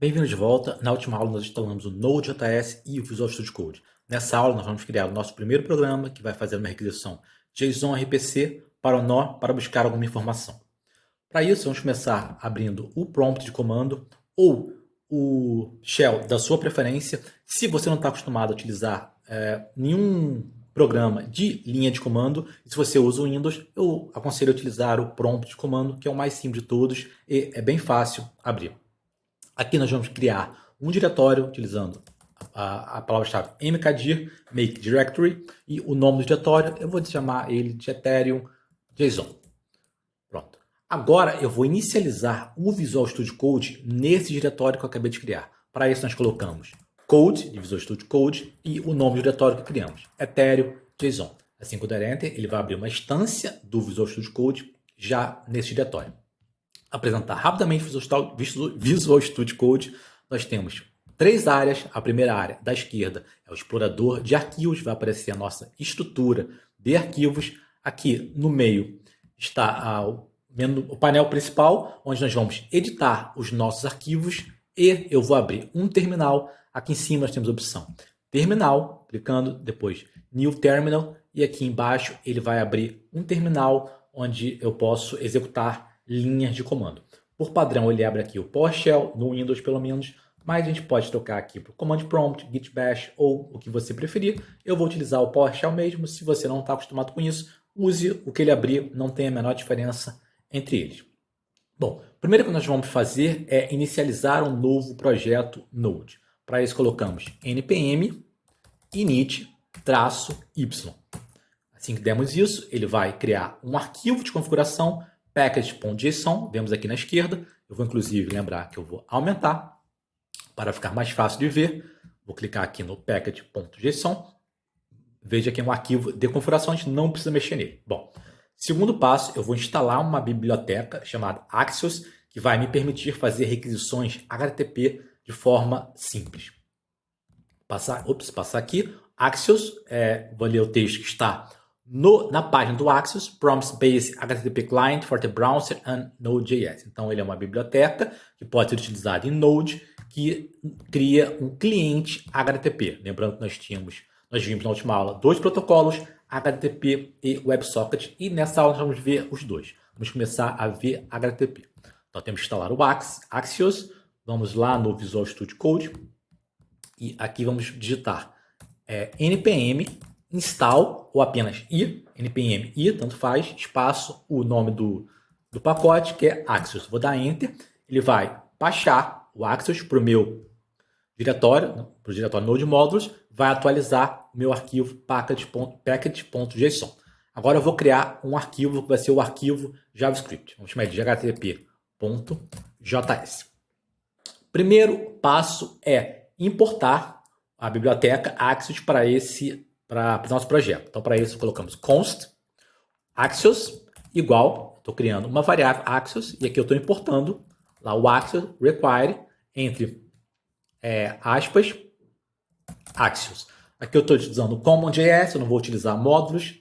Bem-vindo de volta. Na última aula nós instalamos o Node.js e o Visual Studio Code. Nessa aula nós vamos criar o nosso primeiro programa que vai fazer uma requisição JSON RPC para o nó para buscar alguma informação. Para isso vamos começar abrindo o prompt de comando ou o shell da sua preferência. Se você não está acostumado a utilizar nenhum programa de linha de comando, e se você usa o Windows, eu aconselho a utilizar o prompt de comando, que é o mais simples de todos e é bem fácil abrir. Aqui nós vamos criar um diretório utilizando a palavra-chave mkdir, make directory, e o nome do diretório eu vou chamar ele de Ethereum JSON. Pronto. Agora eu vou inicializar o Visual Studio Code nesse diretório que eu acabei de criar. Para isso nós colocamos code de Visual Studio Code e o nome do diretório que criamos, Ethereum JSON. Assim que eu der Enter, ele vai abrir uma instância do Visual Studio Code já nesse diretório. Apresentar rapidamente o Visual Studio Code, nós temos três áreas. A primeira área da esquerda é o explorador de arquivos, vai aparecer a nossa estrutura de arquivos. Aqui no meio está o painel principal, onde nós vamos editar os nossos arquivos e eu vou abrir um terminal. Aqui em cima nós temos a opção terminal, clicando, depois New Terminal, e aqui embaixo ele vai abrir um terminal onde eu posso executar linhas de comando. Por padrão, ele abre aqui o PowerShell, no Windows pelo menos, mas a gente pode trocar aqui para o Command Prompt, Git Bash ou o que você preferir. Eu vou utilizar o PowerShell mesmo. Se você não está acostumado com isso, use o que ele abrir, não tem a menor diferença entre eles. Bom, primeiro que nós vamos fazer é inicializar um novo projeto Node. Para isso colocamos npm init-y. Assim que demos isso, ele vai criar um arquivo de configuração package.json, vemos aqui na esquerda. Eu vou inclusive lembrar que eu vou aumentar para ficar mais fácil de ver. Vou clicar aqui no package.json. Veja que é um arquivo de configuração, a gente não precisa mexer nele. Bom, segundo passo, eu vou instalar uma biblioteca chamada Axios, que vai me permitir fazer requisições HTTP de forma simples. Passar aqui, Axios, vou ler o texto que está na página do Axios, Promise-Based HTTP Client for the Browser and Node.js. Então, ele é uma biblioteca que pode ser utilizada em Node, que cria um cliente HTTP. Lembrando que nós vimos na última aula dois protocolos, HTTP e WebSocket, e nessa aula nós vamos ver os dois. Vamos começar a ver HTTP. Então, temos que instalar o Axios. Vamos lá no Visual Studio Code e aqui vamos digitar npm install ou apenas npm tanto faz, espaço, o nome do pacote, que é Axios. Vou dar Enter, ele vai baixar o Axios para o meu diretório, para o diretório Node Modules, vai atualizar o meu arquivo package.json. Agora eu vou criar um arquivo que vai ser o arquivo JavaScript. Vamos chamar de http.js. Primeiro passo é importar a biblioteca Axios para o nosso projeto. Então, para isso, colocamos const Axios igual, estou criando uma variável Axios, e aqui eu estou importando lá o Axios require entre aspas Axios. Aqui eu estou utilizando o Common.js, eu não vou utilizar módulos,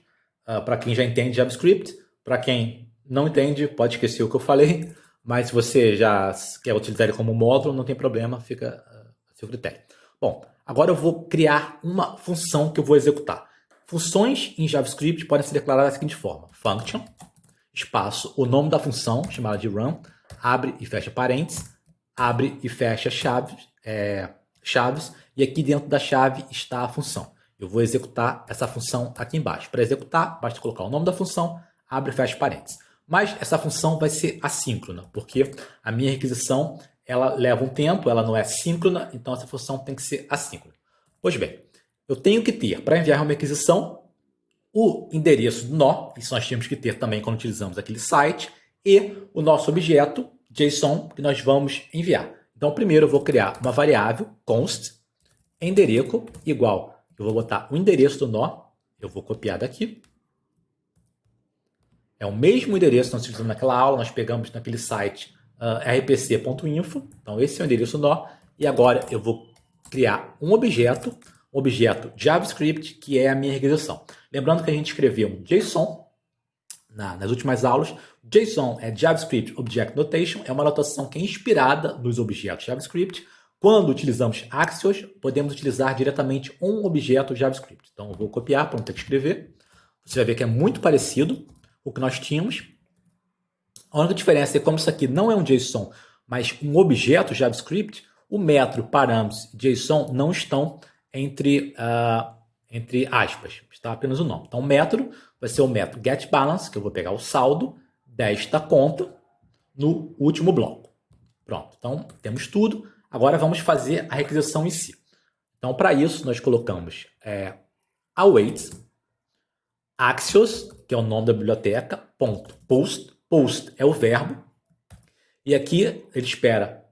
para quem já entende JavaScript. Para quem não entende, pode esquecer o que eu falei, mas se você já quer utilizar ele como módulo, não tem problema, fica a seu critério. Bom, agora eu vou criar uma função que eu vou executar. Funções em JavaScript podem ser declaradas da seguinte forma: function, espaço, o nome da função, chamada de run, abre e fecha parênteses, abre e fecha chaves, e aqui dentro da chave está a função. Eu vou executar essa função aqui embaixo. Para executar, basta colocar o nome da função, abre e fecha parênteses. Mas essa função vai ser assíncrona, porque a minha requisição ela leva um tempo, ela não é síncrona, então essa função tem que ser assíncrona. Pois bem, eu tenho que ter, para enviar uma requisição, o endereço do nó, isso nós temos que ter também quando utilizamos aquele site, e o nosso objeto JSON que nós vamos enviar. Então, primeiro eu vou criar uma variável const endereço igual, eu vou botar o endereço do nó, eu vou copiar daqui. É o mesmo endereço que nós utilizamos naquela aula, nós pegamos naquele site rpc.info, então esse é o endereço nó, e agora eu vou criar um objeto JavaScript, que é a minha requisição. Lembrando que a gente escreveu um JSON nas últimas aulas. JSON é JavaScript Object Notation, é uma notação que é inspirada nos objetos JavaScript. Quando utilizamos Axios, podemos utilizar diretamente um objeto JavaScript. Então, eu vou copiar para não ter que escrever. Você vai ver que é muito parecido com o que nós tínhamos. A única diferença é que, como isso aqui não é um JSON, mas um objeto JavaScript, o método, parâmetros e JSON não estão entre aspas. Está apenas o nome. Então, o método vai ser o método getBalance, que eu vou pegar o saldo desta conta no último bloco. Pronto. Então, temos tudo. Agora, vamos fazer a requisição em si. Então, para isso, nós colocamos await Axios, que é o nome da biblioteca, ponto post. Post é o verbo. E aqui ele espera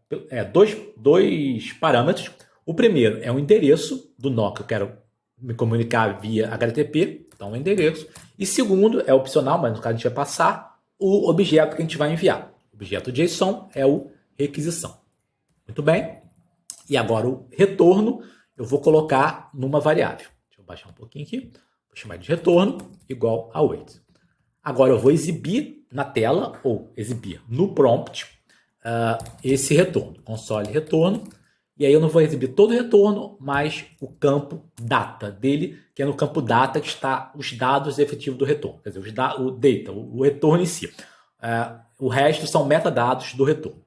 dois parâmetros. O primeiro é o endereço do nó que eu quero me comunicar via HTTP, então o endereço. E segundo, é opcional, mas no caso a gente vai passar o objeto que a gente vai enviar. O objeto JSON é o requisição. Muito bem. E agora o retorno eu vou colocar numa variável. Deixa eu baixar um pouquinho aqui. Vou chamar de retorno igual a await. Agora eu vou exibir na tela, ou exibir no prompt, esse retorno. Console retorno. E aí eu não vou exibir todo o retorno, mas o campo data dele, que é no campo data que está os dados efetivos do retorno. Quer dizer, o data, o retorno em si. O resto são metadados do retorno.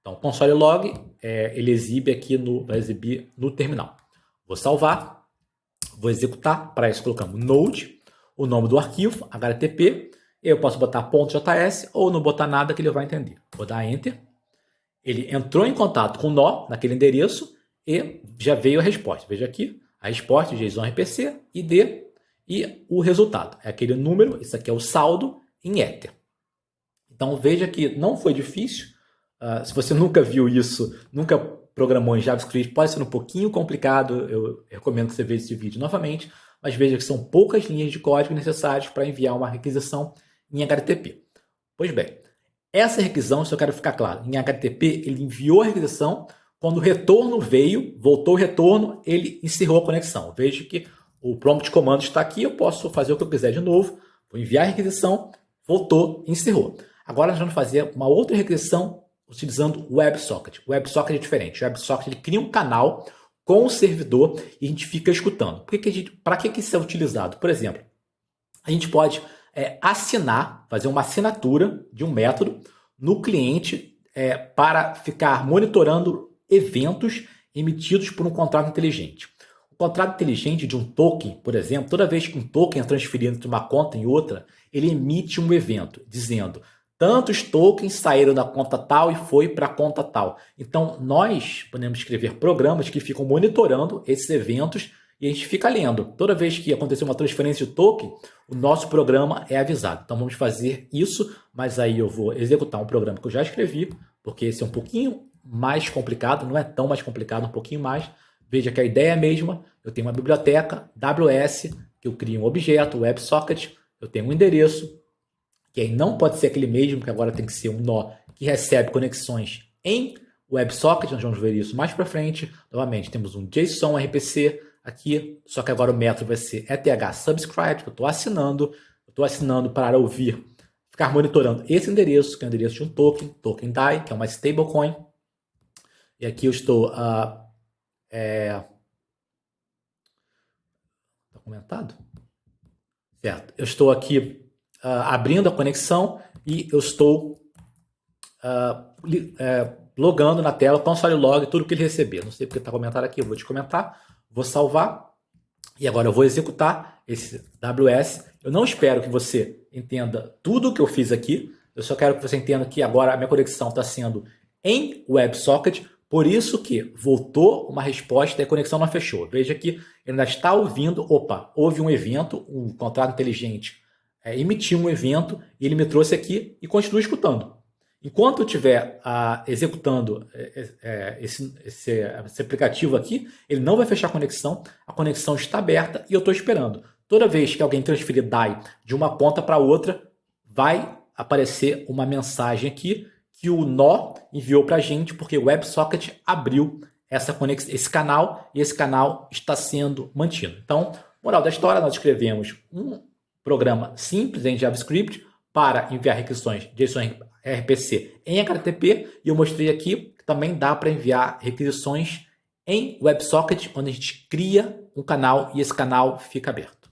Então, console log, ele exibe aqui, vai exibir no terminal. Vou salvar, vou executar. Para isso colocamos node, o nome do arquivo, HTTP. Eu posso botar .js ou não botar nada que ele vai entender. Vou dar Enter. Ele entrou em contato com o nó naquele endereço e já veio a resposta. Veja aqui, a resposta JSON RPC, ID e o resultado. É aquele número, isso aqui é o saldo em Ether. Então veja que não foi difícil. Se você nunca viu isso, nunca programou em JavaScript, pode ser um pouquinho complicado. Eu recomendo que você veja esse vídeo novamente. Mas veja que são poucas linhas de código necessárias para enviar uma requisição em HTTP. Pois bem, essa requisição, se eu quero ficar claro, em HTTP ele enviou a requisição, quando o retorno veio, voltou o retorno, ele encerrou a conexão. Veja que o prompt command está aqui, eu posso fazer o que eu quiser de novo, vou enviar a requisição, voltou, encerrou. Agora nós vamos fazer uma outra requisição utilizando o WebSocket. O WebSocket é diferente, o WebSocket ele cria um canal com o servidor e a gente fica escutando. Para que isso é utilizado? Por exemplo, a gente pode fazer uma assinatura de um método no cliente para ficar monitorando eventos emitidos por um contrato inteligente. O contrato inteligente de um token, por exemplo, toda vez que um token é transferido entre uma conta e outra, ele emite um evento dizendo tantos tokens saíram da conta tal e foi para a conta tal. Então, nós podemos escrever programas que ficam monitorando esses eventos e a gente fica lendo. Toda vez que acontecer uma transferência de token, o nosso programa é avisado. Então vamos fazer isso, mas aí eu vou executar um programa que eu já escrevi, porque esse é um pouquinho mais complicado, não é tão mais complicado, um pouquinho mais. Veja que a ideia é a mesma. Eu tenho uma biblioteca, AWS, que eu crio um objeto, WebSocket, eu tenho um endereço, que aí não pode ser aquele mesmo, que agora tem que ser um nó que recebe conexões em WebSocket, nós vamos ver isso mais para frente. Novamente, temos um JSON RPC, aqui, só que agora o método vai ser ETH-subscribe, que eu estou assinando para ouvir, ficar monitorando esse endereço, que é o endereço de um token DAI, que é uma stablecoin. E aqui eu estou... Está comentado? Certo. Eu estou aqui abrindo a conexão e eu estou logando na tela, console log, tudo que ele receber. Não sei porque está comentado aqui, eu vou te comentar. Vou salvar e agora eu vou executar esse AWS. Eu não espero que você entenda tudo o que eu fiz aqui. Eu só quero que você entenda que agora a minha conexão está sendo em WebSocket. Por isso que voltou uma resposta e a conexão não fechou. Veja que ele ainda está ouvindo. Opa, houve um evento, um contrato inteligente emitiu um evento e ele me trouxe aqui e continua escutando. Enquanto eu estiver executando esse aplicativo aqui, ele não vai fechar a conexão está aberta e eu estou esperando. Toda vez que alguém transferir DAI de uma ponta para outra, vai aparecer uma mensagem aqui que o nó enviou para a gente, porque o WebSocket abriu esse canal e esse canal está sendo mantido. Então, moral da história, nós escrevemos um programa simples em JavaScript para enviar requisições JSON RPC em HTTP, e eu mostrei aqui que também dá para enviar requisições em WebSocket, onde a gente cria um canal e esse canal fica aberto.